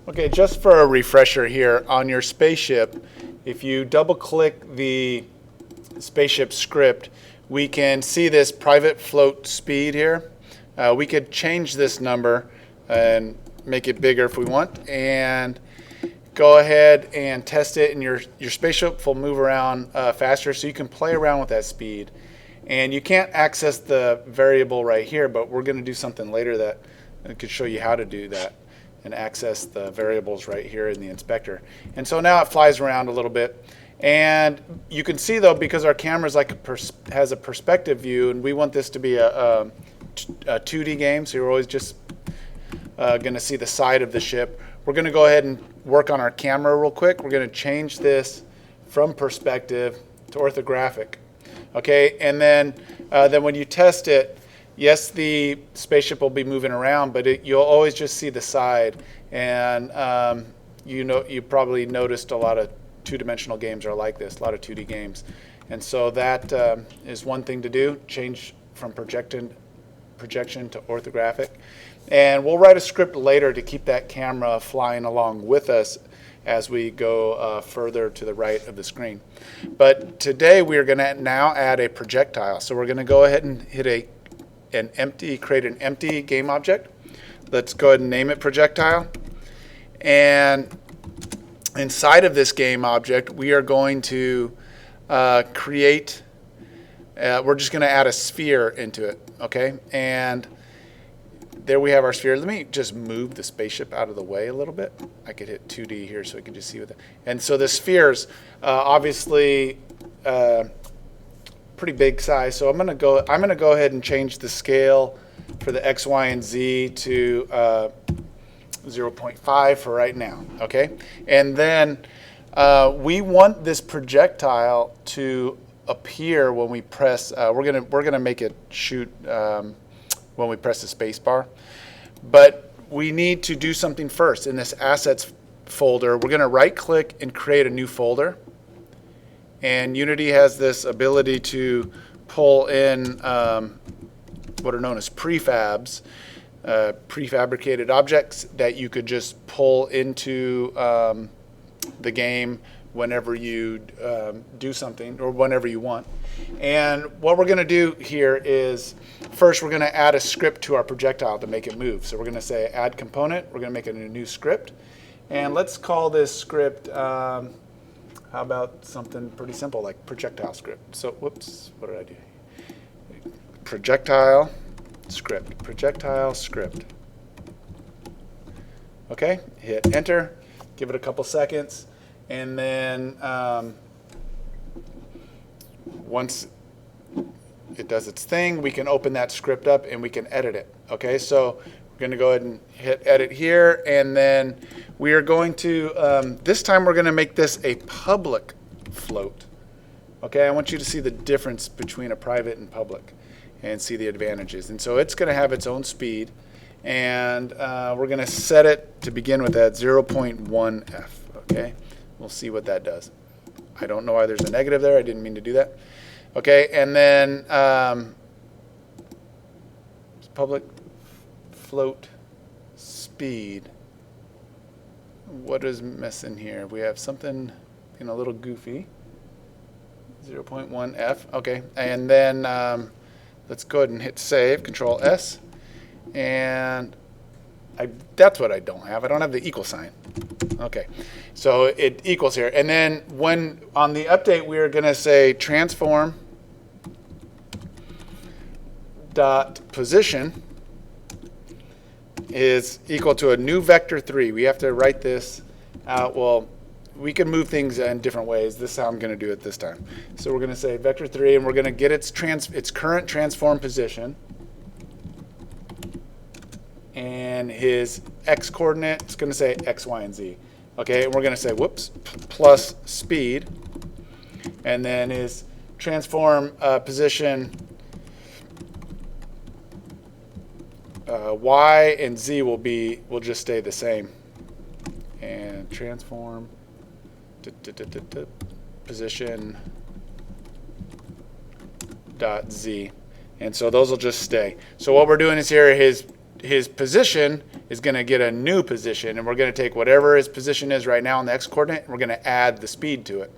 Okay, just for a refresher here, on your spaceship, if you double click the spaceship script, we can see this private float speed here. We could change this number and make it bigger if we want, and go ahead and test it, and your spaceship will move around faster, so you can play around with that speed. And you can't access the variable right here, but we're going to do something later that could show you how to do that and access the variables right here in the inspector. And so now it flies around a little bit. And you can see, though, because our camera is like has a perspective view, and we want this to be a 2D game, so you're always just going to see the side of the ship. We're going to go ahead and work on our camera real quick. We're going to change this from perspective to orthographic. Okay, and then when you test it, yes, the spaceship will be moving around, but you'll always just see the side. And you probably noticed a lot of two-dimensional games are like this, a lot of 2D games. And so that is one thing to do, change from projection to orthographic. And we'll write a script later to keep that camera flying along with us as we go further to the right of the screen. But today we are going to now add a projectile. So we're going to go ahead and hit create an empty game object. Let's go ahead and name it projectile. And inside of this game object, we are going to create, we're just going to add a sphere into it, okay? And there we have our sphere. Let me just move the spaceship out of the way a little bit. I could hit 2D here so we can just see what that. And so the sphere's obviously pretty big size. So I'm going to go ahead and change the scale for the X, Y, and Z to 0.5 for right now. Okay, and then we want this projectile to appear when we press. We're gonna make it shoot when we press the space bar. But we need to do something first. In this assets folder, we're going to right click and create a new folder. And Unity has this ability to pull in what are known as prefabs, prefabricated objects that you could just pull into the game whenever you do something or whenever you want. And what we're going to do here is, first we're going to add a script to our projectile to make it move. So we're going to say add component. We're going to make it a new script. And let's call this script, how about something pretty simple like projectile script. So, whoops, what did I do? Projectile script. Okay, hit enter, give it a couple seconds. And then once it does its thing, we can open that script up and we can edit it. Okay, so we're going to go ahead and hit edit here, and then we are going to, this time we're going to make this a public float. Okay, I want you to see the difference between a private and public and see the advantages. And so it's going to have its own speed, and we're going to set it to begin with at 0.1 F. Okay. We'll see what that does. I don't know why there's a negative there. I didn't mean to do that. Okay, and then public float speed. What is missing here? We have something a little goofy. 0.1 F. Okay, and then let's go ahead and hit save. Control S, and that's what I don't have. I don't have the equal sign. Okay, so it equals here. And then when on the update, we are going to say transform dot position is equal to a new vector 3. We have to write this out. Well, we can move things in different ways. This is how I'm going to do it this time. So we're going to say vector 3, and we're going to get its current transform position. And his x coordinate, it's going to say x, y, and z. Okay, and we're going to say, whoops, plus speed. And then his transform position, y and z will just stay the same. And transform position dot z. And so those will just stay. So what we're doing is here, his his position is going to get a new position, and we're going to take whatever his position is right now on the x-coordinate, and we're going to add the speed to it.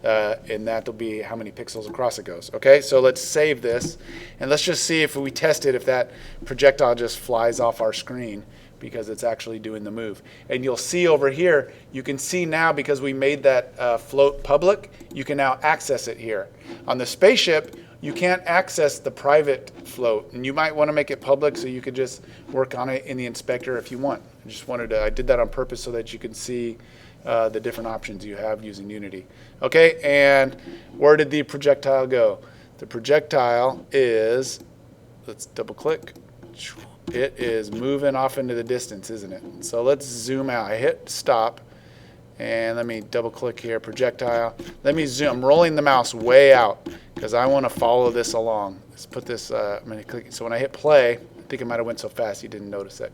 And that'll be how many pixels across it goes. Okay, so let's save this, and let's just see if we test it, if that projectile just flies off our screen because it's actually doing the move. And you'll see over here, you can see now, because we made that float public, you can now access it here. On the spaceship, you can't access the private float, and you might want to make it public so you could just work on it in the inspector if you want. I did that on purpose so that you can see the different options you have using Unity. Okay, and where did the projectile go? The projectile is, let's double click, it is moving off into the distance, isn't it? So let's zoom out. I hit stop, and let me double click here, projectile. Let me zoom, I'm rolling the mouse way out because I want to follow this along. Let's put this, I'm going to click, so when I hit play, I think it might have went so fast you didn't notice it.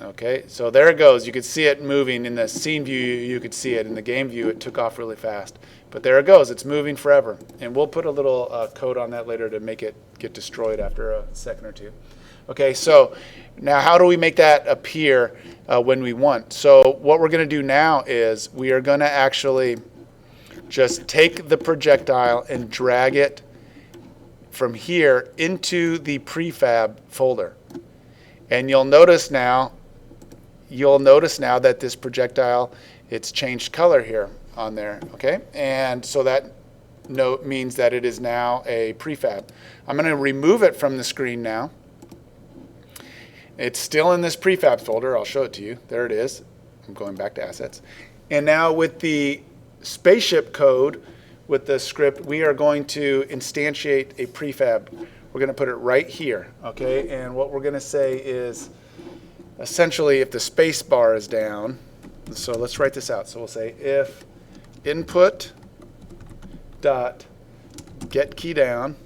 Okay, so there it goes. You could see it moving. In the scene view, you could see it. In the game view, it took off really fast. But there it goes. It's moving forever. And we'll put a little code on that later to make it get destroyed after a second or two. Okay, so now how do we make that appear when we want? So what we're going to do now is we are going to actually just take the projectile and drag it from here into the prefab folder. And you'll notice now that this projectile, it's changed color here on there, okay? And so that note means that it is now a prefab. I'm going to remove it from the screen now. It's still in this prefab folder. I'll show it to you. There it is. I'm going back to assets. And now with the spaceship code, with the script, we are going to instantiate a prefab. We're going to put it right here, okay? And what we're going to say is, essentially, if the space bar is down, so let's write this out. So we'll say if input dot get key down,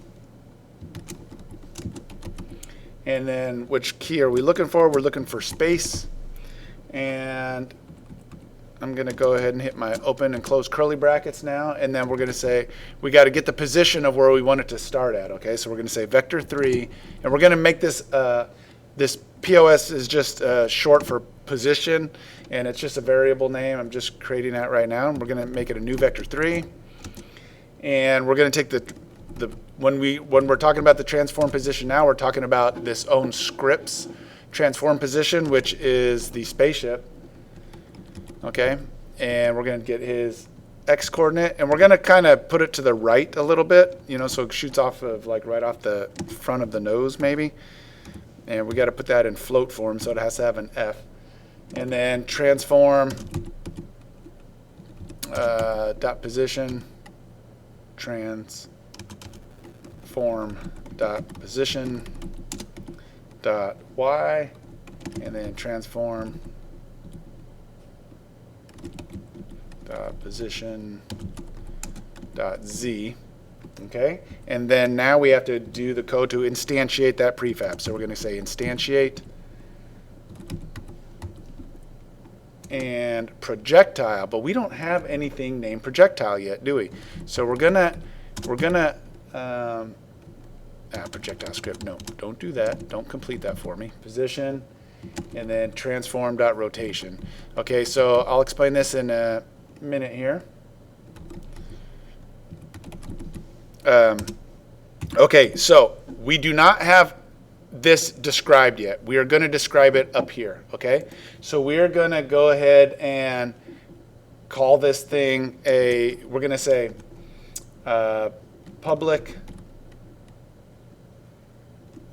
and then which key are we looking for? We're looking for space, and I'm going to go ahead and hit my open and close curly brackets now, and then we're going to say we got to get the position of where we want it to start at. Okay, so we're going to say vector 3, and we're going to make this this POS is just short for position, and it's just a variable name. I'm just creating that right now, and we're going to make it a new vector 3, and we're going to take when we're talking about the transform position now, we're talking about this own script's transform position, which is the spaceship. Okay, and we're going to get his x-coordinate, and we're going to kind of put it to the right a little bit, you know, so it shoots off of like right off the front of the nose maybe. And we got to put that in float form, so it has to have an F. And then transform dot position, transform dot position dot Y, and then transform dot position dot Z. Okay, and then now we have to do the code to instantiate that prefab. So we're going to say instantiate and projectile, but we don't have anything named projectile yet, do we? So we're gonna projectile script. No, don't do that. Don't complete that for me. Position, and then transform dot rotation. Okay, so I'll explain this in a minute here. Okay, so we do not have this described yet. We are going to describe it up here, okay? So we are going to go ahead and call this thing we're going to say public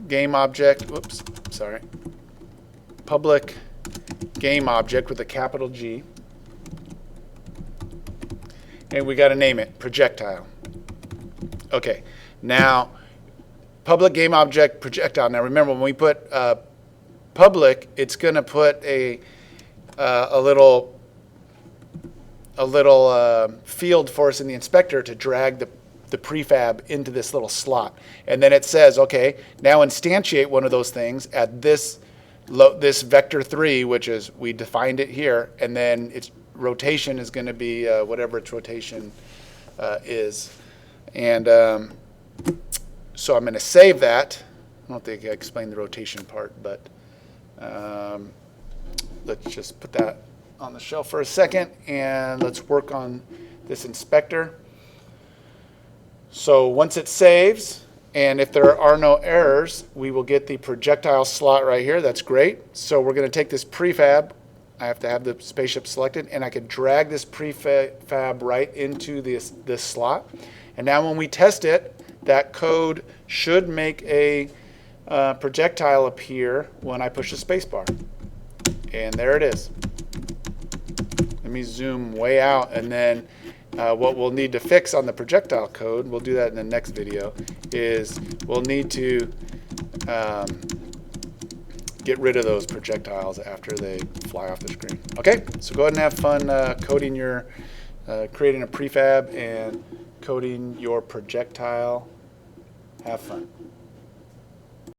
game object, whoops, sorry, public game object with a capital G. And we got to name it projectile. Okay, now public game object projectile. Now remember, when we put public, it's going to put a little field for us in the inspector to drag the prefab into this little slot, and then it says, okay, now instantiate one of those things at this vector 3, which is we defined it here, and then its rotation is going to be whatever its rotation is. And so I'm going to save that, I don't think I explained the rotation part, but let's just put that on the shelf for a second, and let's work on this inspector. So once it saves, and if there are no errors, we will get the projectile slot right here. That's great. So we're going to take this prefab. I have to have the spaceship selected, and I can drag this prefab right into this slot. And now when we test it, that code should make a projectile appear when I push the spacebar. And there it is. Let me zoom way out, and then what we'll need to fix on the projectile code, we'll do that in the next video, is we'll need to get rid of those projectiles after they fly off the screen. Okay, so go ahead and have fun coding your, creating a prefab and coding your projectile. Have fun.